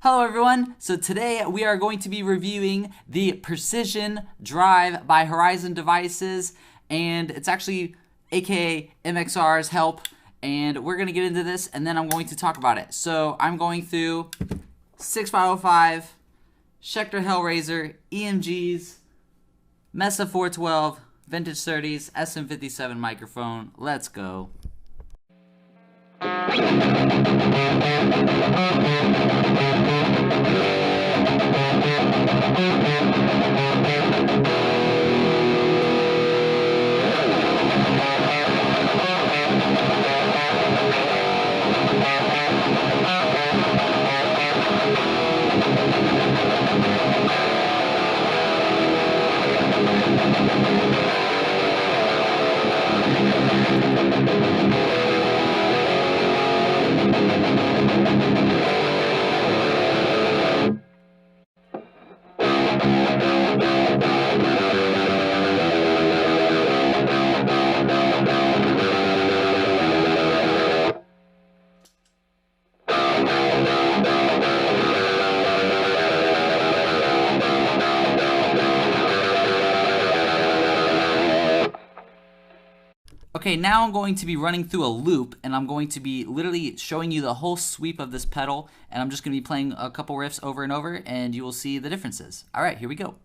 Hello everyone, so today we are going to be reviewing the Precision Drive by Horizon Devices, and it's actually aka MXR's help, and we're going to get into this and then I'm going to talk about it. So I'm going through 6505, Schecter Hellraiser, EMGs, Mesa 412, Vintage 30s, SM57 microphone. Let's go. Okay, now I'm going to be running through a loop, and I'm going to be literally showing you the whole sweep of this pedal, and I'm just going to be playing a couple riffs over and over, and you will see the differences. All right, here we go.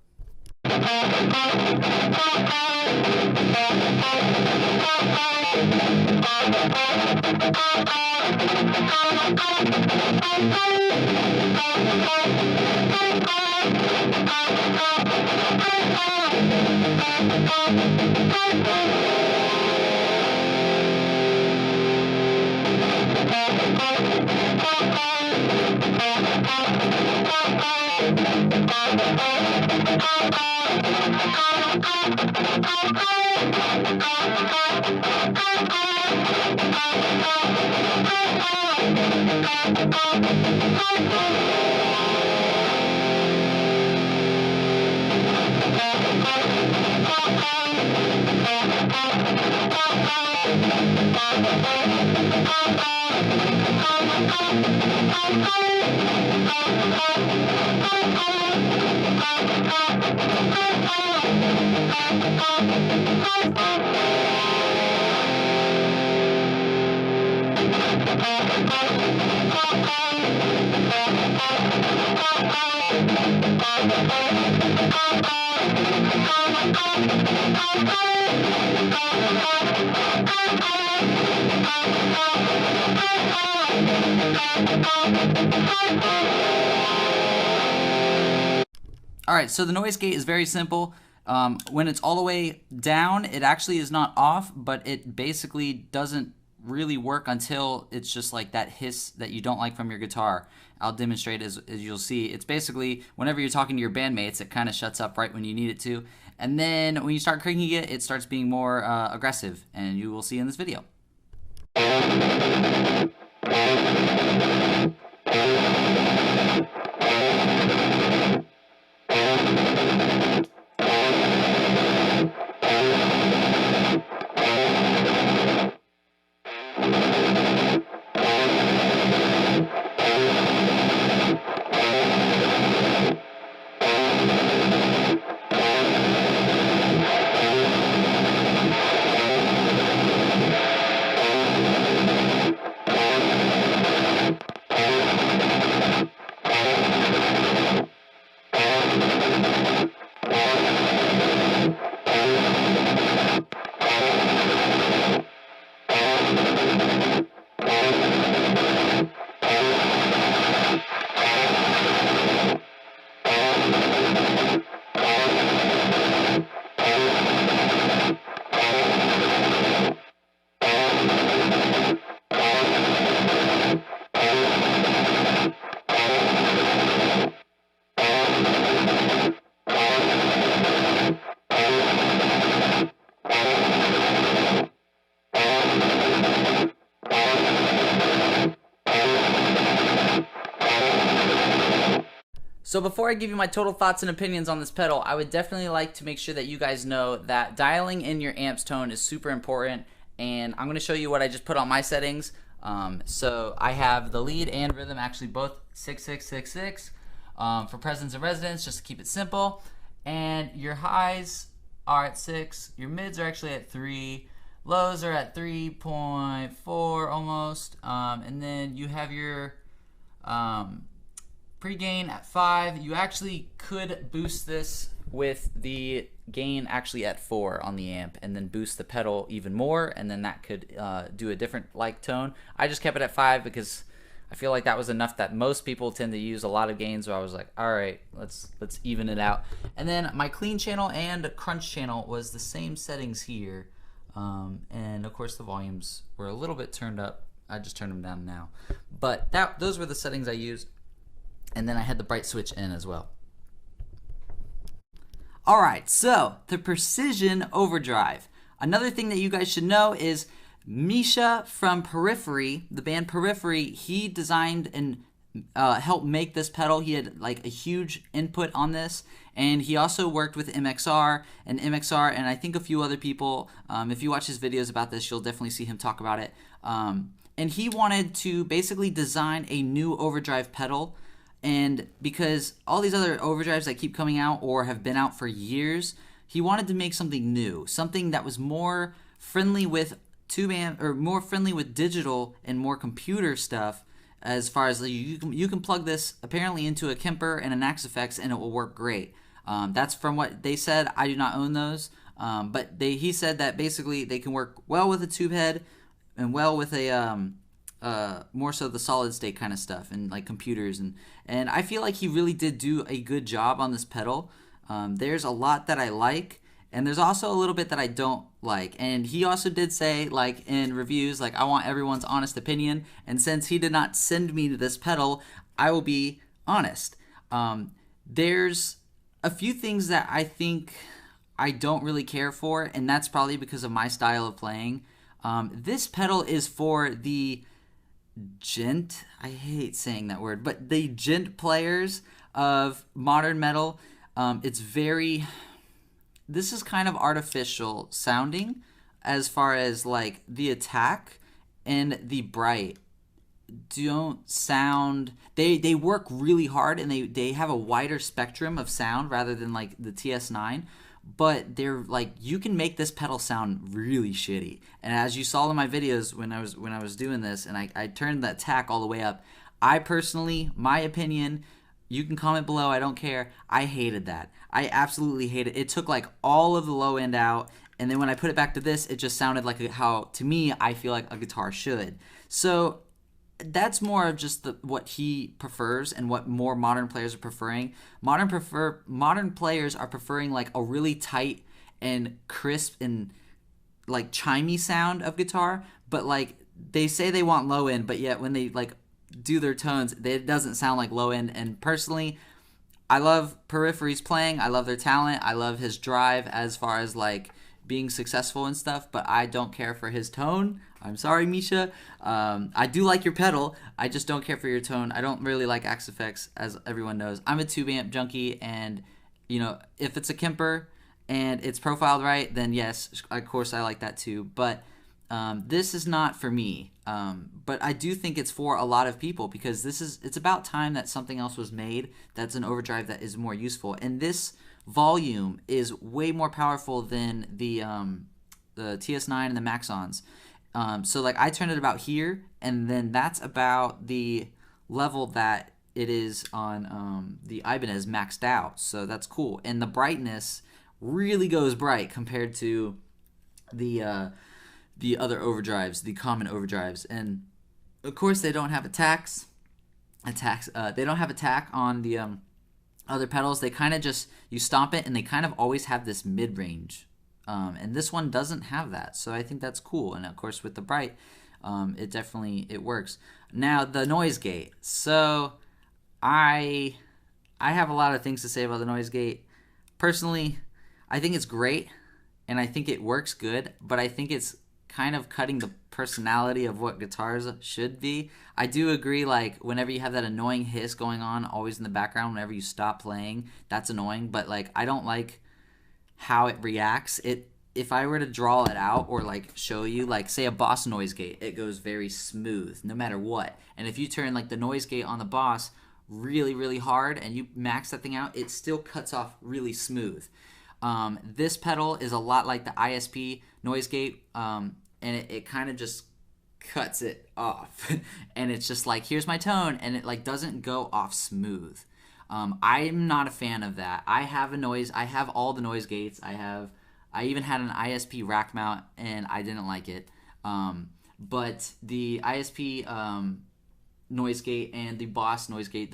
Alright, so the noise gate is very simple. When it's all the way down, it actually is not off, but it basically doesn't really work until it's just like that hiss that you don't like from your guitar. I'll demonstrate as you'll see. It's basically whenever you're talking to your bandmates, it kind of shuts up right when you need it to. And then when you start cranking it, it starts being more aggressive, and you will see in this video. So before I give you my total thoughts and opinions on this pedal, I would definitely like to make sure that you guys know that dialing in your amp's tone is super important, and I'm going to show you what I just put on my settings. So I have the lead and rhythm actually both 6-6-6-6 for presence and resonance, just to keep it simple. And your highs are at 6, your mids are actually at 3, lows are at 3.4 almost, and then you have your pre-gain at 5. You actually could boost this with the gain actually at 4 on the amp, and then boost the pedal even more, and then that could do a different like tone. I just kept it at 5 because I feel like that was enough that most people tend to use a lot of gains, so I was like, all right, let's even it out. And then my clean channel and crunch channel was the same settings here, and of course the volumes were a little bit turned up. I just turned them down now, but those were the settings I used. And then I had the bright switch in as well. All right, so the Precision Overdrive. Another thing that you guys should know is Misha from Periphery, the band Periphery, he designed and helped make this pedal. He had like a huge input on this, and he also worked with MXR, and I think a few other people. If you watch his videos about this, you'll definitely see him talk about it. And he wanted to basically design a new overdrive pedal. And because all these other overdrives that keep coming out or have been out for years, he wanted to make something new, something that was more friendly with tube amp, or more friendly with digital and more computer stuff. As far as you can plug this apparently into a Kemper and an Axe-Fx and it will work great. That's from what they said. I do not own those, but he said that basically they can work well with a tube head and well with a more so the solid state kind of stuff and like computers, and I feel like he really did do a good job on this pedal. There's a lot that I like, and there's also a little bit that I don't like. And he also did say, like in reviews, like I want everyone's honest opinion, and since he did not send me this pedal, I will be honest. There's a few things that I think I don't really care for, and that's probably because of my style of playing. This pedal is for the gent, I hate saying that word, but the gent players of modern metal. This is kind of artificial sounding as far as like the attack and the bright don't sound, they work really hard, and they have a wider spectrum of sound rather than like the TS9, but they're like, you can make this pedal sound really shitty. And as you saw in my videos when I was doing this, and I turned the attack all the way up, I personally, my opinion, you can comment below, I don't care, I hated that. I absolutely hated it. It took like all of the low end out, and then when I put it back to this, it just sounded like how, to me, I feel like a guitar should. So that's more of just what he prefers and what more modern players are preferring. Modern players are preferring like a really tight and crisp and like chimey sound of guitar, but like they say they want low end, but yet when they like do their tones, it doesn't sound like low end. And personally, I love Periphery's playing, I love their talent, I love his drive as far as like being successful and stuff, but I don't care for his tone. I'm sorry, Misha. I do like your pedal, I just don't care for your tone. I don't really like Axe-Fx, as everyone knows. I'm a tube amp junkie, and you know, if it's a Kemper and it's profiled right, then yes, of course I like that too. But this is not for me. But I do think it's for a lot of people, because it's about time that something else was made that's an overdrive that is more useful. And this volume is way more powerful than the TS9 and the Maxons. So like I turned it about here, and then that's about the level that it is on the Ibanez maxed out. So that's cool. And the brightness really goes bright compared to the other overdrives, the common overdrives. And of course they don't have attacks. They don't have attack on the other pedals. They kind of just, you stomp it, and they kind of always have this mid-range. And this one doesn't have that, so I think that's cool. And of course with the bright, it works. Now the noise gate. So I have a lot of things to say about the noise gate. Personally, I think it's great, and I think it works good, but I think it's kind of cutting the personality of what guitars should be. I do agree, like whenever you have that annoying hiss going on always in the background whenever you stop playing, that's annoying, but like I don't like how it reacts. if I were to draw it out or like show you, like say a Boss noise gate, it goes very smooth no matter what. And if you turn like the noise gate on the Boss really, really hard and you max that thing out, it still cuts off really smooth. This pedal is a lot like the ISP noise gate, and it kind of just cuts it off. And it's just like, here's my tone, and it like doesn't go off smooth. I'm not a fan of that. I have all the noise gates. I even had an ISP rack mount, and I didn't like it. But the ISP noise gate and the Boss noise gate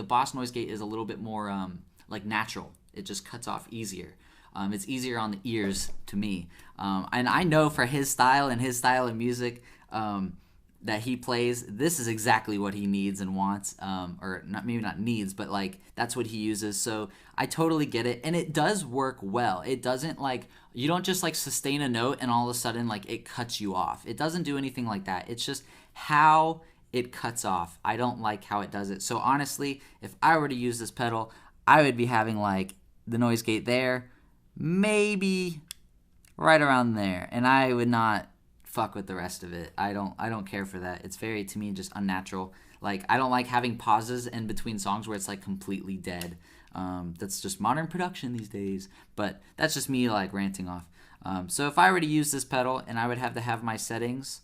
is a little bit more like natural. It just cuts off easier. It's easier on the ears to me. And I know for his style of music that he plays, this is exactly what he needs and wants, or maybe not needs, but like that's what he uses. So I totally get it, and it does work well. It doesn't like, you don't just like sustain a note and all of a sudden like it cuts you off. It doesn't do anything like that. It's just how it cuts off. I don't like how it does it. So honestly, if I were to use this pedal, I would be having like the noise gate there, maybe right around there, and I would not fuck with the rest of it. I don't care for that. It's very, to me, just unnatural. Like, I don't like having pauses in between songs where it's like completely dead. That's just modern production these days, but that's just me like ranting off. So if I were to use this pedal and I would have to have my settings,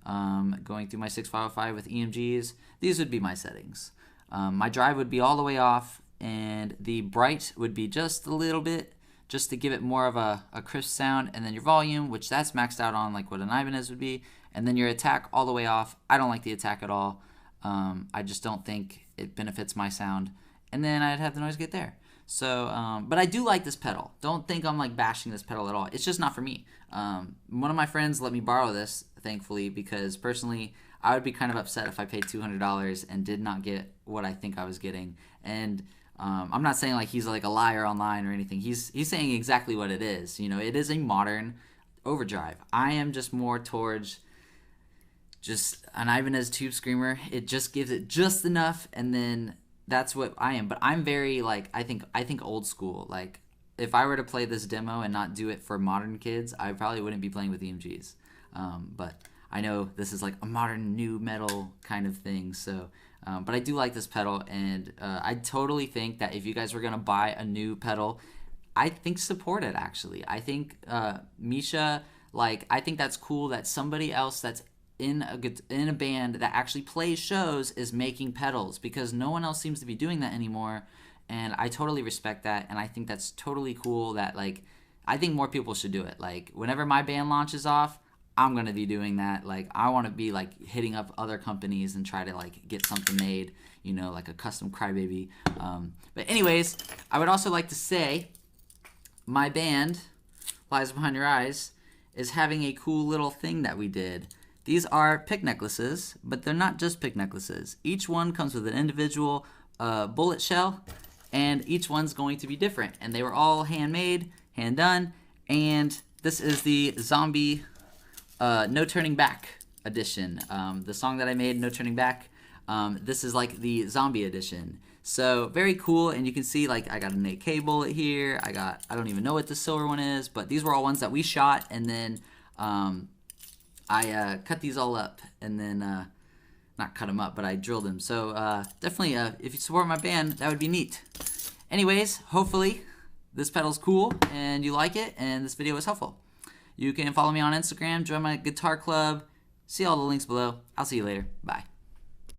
going through my 6505 with EMGs, these would be my settings. My drive would be all the way off, and the bright would be just a little bit, just to give it more of a crisp sound, and then your volume, which that's maxed out on like what an Ibanez would be, and then your attack all the way off. I don't like the attack at all. I just don't think it benefits my sound. And then I'd have the noise gate there. So, but I do like this pedal. Don't think I'm like bashing this pedal at all. It's just not for me. One of my friends let me borrow this, thankfully, because personally, I would be kind of upset if I paid $200 and did not get what I think I was getting. And I'm not saying like he's like a liar online or anything. He's saying exactly what it is. You know, it is a modern overdrive. I am just more towards just an Ibanez Tube Screamer. It just gives it just enough, and then that's what I am. But I'm very like, I think old school. Like, if I were to play this demo and not do it for modern kids, I probably wouldn't be playing with EMGs. But I know this is like a modern new metal kind of thing, so but I do like this pedal, and I totally think that if you guys were gonna buy a new pedal, I think support it. Actually, I think Misha, like, I think that's cool that somebody else that's in a band that actually plays shows is making pedals, because no one else seems to be doing that anymore, and I totally respect that, and I think that's totally cool. That, like, I think more people should do it. Like, whenever my band launches off, I'm going to be doing that. Like, I want to be like hitting up other companies and try to like get something made, you know, like a custom Crybaby. But anyways, I would also like to say my band, Lies Behind Your Eyes, is having a cool little thing that we did. These are pick necklaces, but they're not just pick necklaces. Each one comes with an individual bullet shell, and each one's going to be different. And they were all handmade, hand done, and this is the Zombie No Turning Back edition. The song that I made, No Turning Back, this is like the Zombie edition. So very cool, and you can see like I got an AK bullet here. I don't even know what the silver one is, but these were all ones that we shot, and then I cut these all up, and then not cut them up, but I drilled them. So definitely, if you support my band, that would be neat. Anyways, hopefully this pedal's cool and you like it, and this video was helpful. You can follow me on Instagram, join my guitar club, see all the links below. I'll see you later. Bye.